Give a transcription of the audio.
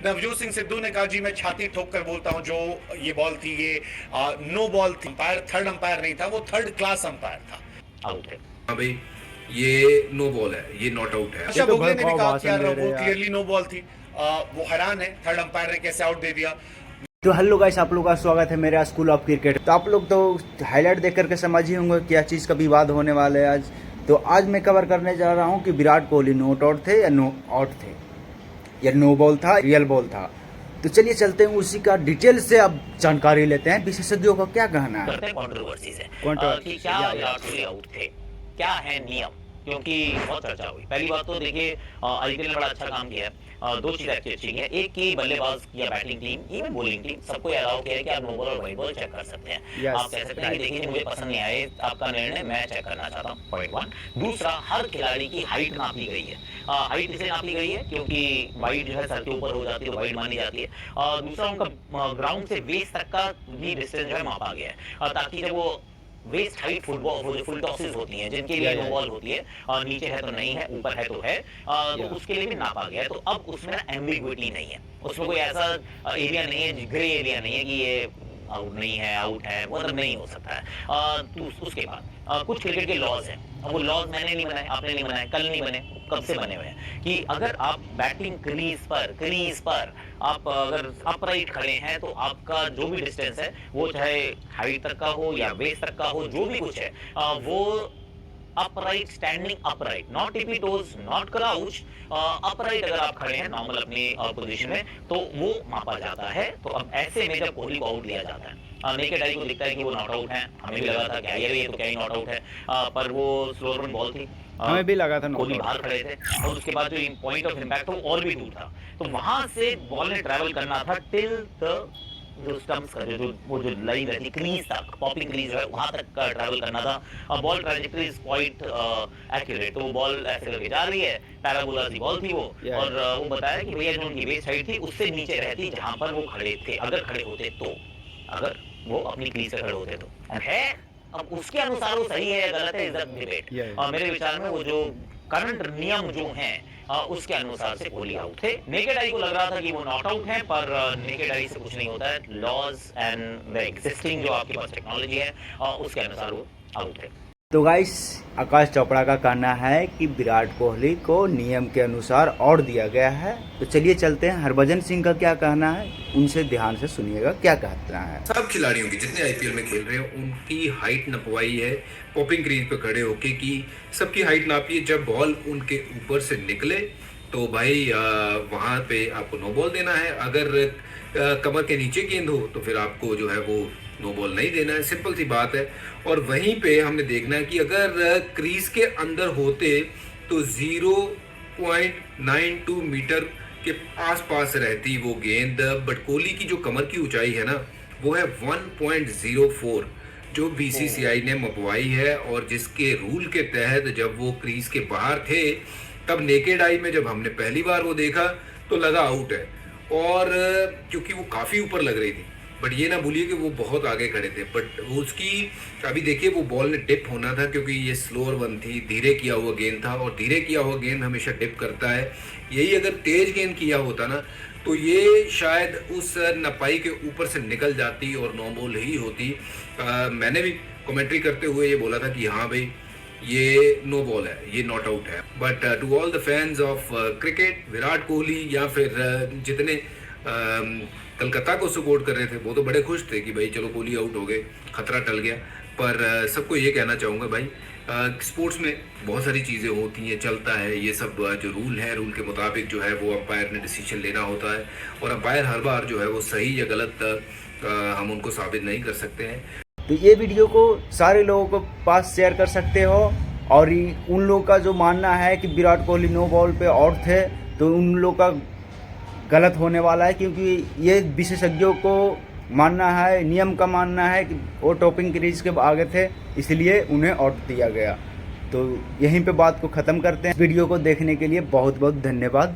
नवजोत सिंह सिद्धू ने कहा जी मैं छाती ठोक कर बोलता हूं, जो ये बॉल थी ये नो बॉल थी। अंपायर थर्ड अंपायर नहीं था, वो थर्ड क्लास अंपायर था। आउट है। हाँ भाई, ये नो बॉल है, ये नॉट आउट है। अच्छा, बोगले ने भी कहा कि यार वो यार क्लियरली नो बॉल थी। वो हैरान है थर्ड अंपायर ने कैसे आउट दे दिया। तो हेलो गाइस, आप लोगों का स्वागत है मेरे स्कूल ऑफ क्रिकेट। तो आप लोग तो हाईलाइट देख करके समझ ही होंगे क्या चीज़ का विवाद होने वाला है आज। तो आज मैं कवर करने जा रहा हूं कि विराट कोहली नॉट आउट थे या नो आउट थे, या नो बॉल था रियल बॉल था। तो चलिए चलते हैं उसी का डिटेल से अब जानकारी लेते हैं, विशेषज्ञों का क्या कहना है। कंट्रोवर्सीज है Controversy, कि क्या या। विराट कोहली आउट थे, क्या है नियम, क्योंकि बहुत चर्चा हुई। पहली बात तो देखिए आईपीएल ने बड़ा अच्छा काम किया है। दो चीजें अच्छी की है। एक की बल्लेबाज या batting team, even bowling team, सबको अलाउ किया है कि आप नो बॉल और वाइड बॉल चेक कर सकते हैं। Yes, आप कह सकते हैं कि देखिए मुझे पसंद नहीं आए आपका निर्णय, मैं चेक करना चाहता हूँ। Point one. दूसरा, हर खिलाड़ी की हाइट नाप ली गई है। हाइट इसलिए नाप ली गई है क्योंकि वाइड जो है सर के ऊपर हो जाती है तो वाइड मानी जाती है। दूसरा, उनका ग्राउंड से वेस्ट तक का भी डिस्टेंस जो है मापा गया है, ताकि जब वो वेस्ट हाइट फुटबॉल, वो जो फुल टॉसेस होती हैं जिनके लिए नो बॉल होती है, और नीचे है तो नहीं है, ऊपर है तो है, तो उसके लिए भी नापा गया है। तो अब उसमें एम्बिग्विटी नहीं है, उसमें कोई ऐसा एरिया नहीं है, ग्रे एरिया नहीं है कि ये आउट नहीं है, आउट है, वो मतलब नहीं हो सकता है। तो उसके बाद कुछ क्रिकेट के लॉज हैं। वो लॉज मैंने नहीं बनाए, आपने नहीं बनाए, कल नहीं बने, कब से बने हुए हैं कि अगर आप बैटिंग क्रीज पर आप अगर अपराइट खड़े हैं तो आपका जो भी डिस्टेंस है, वो चाहे हाइट तक का हो या वेस्ट तक का हो, जो भी कुछ है, वो upright, standing upright, not tippy toes, not crouch, upright अगर आप खड़े हैं नॉर्मल अपनी पोजीशन में, तो वो मापा जाता है। तो अब ऐसे में जब कोहली को आउट दिया जाता है, नेकेड आई को दिखता है कि वो नॉट आउट है, हमें भी लगा था क्या ये तो क्या ही नॉट आउट है, पर वो स्लोअर रन बॉल थी, हमें भी लगा था कोहली बाहर खड़े थे, और उसके बाद जो पॉइंट ऑफ इंपैक्ट था वो और भी दूर था। तो वहां से बॉल ने ट्रैवल करना था टिल द जो स्टंप्स का वो जो लाइन रहती क्रीज तक, पॉपिंग क्रीज है, वहां तक का ट्रैवल करना था। Ball trajectory is quite accurate. तो वो बॉल ऐसे करके जा रही है, पैराबोला सी बॉल थी वो, और वो बताया कि भैया जो उनकी वेस्ट साइड थी उससे नीचे रहती जहां पर वो खड़े थे, अगर खड़े होते तो, अगर वो अपनी क्रीज से खड़े होते तो है। अब उसके अनुसार वो सही है या गलत है, इज द डिबेट। और मेरे विचार में वो जो करंट नियम जो हैं उसके अनुसार से कोहली आउट थे। नेकेड आई को लग रहा था कि वो नॉट आउट है, पर नेकेड आई से कुछ नहीं होता है। लॉज एंड द एग्जिस्टिंग जो आपके पास टेक्नोलॉजी है उसके अनुसार वो आउट है। तो गाइस, आकाश चोपड़ा का कहना है कि विराट कोहली को नियम के अनुसार और दिया गया है। तो चलिए चलते हैं हरभजन सिंह का क्या कहना है, उनसे ध्यान से सुनिएगा क्या कहना है। सब खिलाड़ियों की, जितने आईपीएल में खेल रहे हैं, उनकी हाइट नपवाई है पॉपिंग क्रीज पे खड़े होके कि सबकी हाइट नापी है। जब बॉल उनके ऊपर से निकले तो भाई वहाँ पे आपको नो बॉल देना है। अगर कमर के नीचे गेंद हो तो फिर आपको जो है वो नो बॉल नहीं देना है, सिंपल सी बात है। और वहीं पे हमने देखना है कि अगर क्रीज के अंदर होते तो 0.92 मीटर के आसपास रहती वो गेंद। बट कोहली की जो कमर की ऊंचाई है ना, वो है 1.04, जो बीसीसीआई ने मपवाई है, और जिसके रूल के तहत जब वो क्रीज के बाहर थे तब नेकेड आई में जब हमने पहली बार वो देखा तो लगा आउट है। और क्योंकि वो काफ़ी ऊपर लग रही थी, बट ये ना भूलिए कि वो बहुत आगे खड़े थे। बट उसकी अभी देखिए वो बॉल ने डिप होना था, क्योंकि ये स्लोअर वन थी, धीरे किया हुआ गेंद था, और धीरे किया हुआ गेंद हमेशा डिप करता है। यही अगर तेज गेंद किया होता ना तो ये शायद उस नपाई के ऊपर से निकल जाती और नो बॉल ही होती। मैंने भी कमेंट्री करते हुए ये बोला था कि हाँ भाई ये नो बॉल है, ये नॉट आउट है। But to all the fans of cricket, Virat Kohli या फिर जितने कलकत्ता को सपोर्ट कर रहे थे, वो तो बड़े खुश थे कि भाई चलो कोहली आउट हो गए, खतरा टल गया। पर सबको ये कहना चाहूँगा भाई, स्पोर्ट्स में बहुत सारी चीज़ें होती हैं, चलता है ये सब। जो रूल है, रूल के मुताबिक जो है वो अंपायर ने डिसीजन लेना होता है, और अंपायर हर बार जो है वो सही या गलत हम उनको साबित नहीं कर सकते हैं। तो ये वीडियो को सारे लोगों को पास शेयर कर सकते हो, और उन लोगों का जो मानना है कि विराट कोहली नो बॉल पे आउट थे, तो उन लोगों का गलत होने वाला है, क्योंकि ये विशेषज्ञों को मानना है, नियम का मानना है कि वो टॉपिंग क्रीज के आगे थे, इसलिए उन्हें आउट दिया गया। तो यहीं पे बात को ख़त्म करते हैं। वीडियो को देखने के लिए बहुत बहुत धन्यवाद।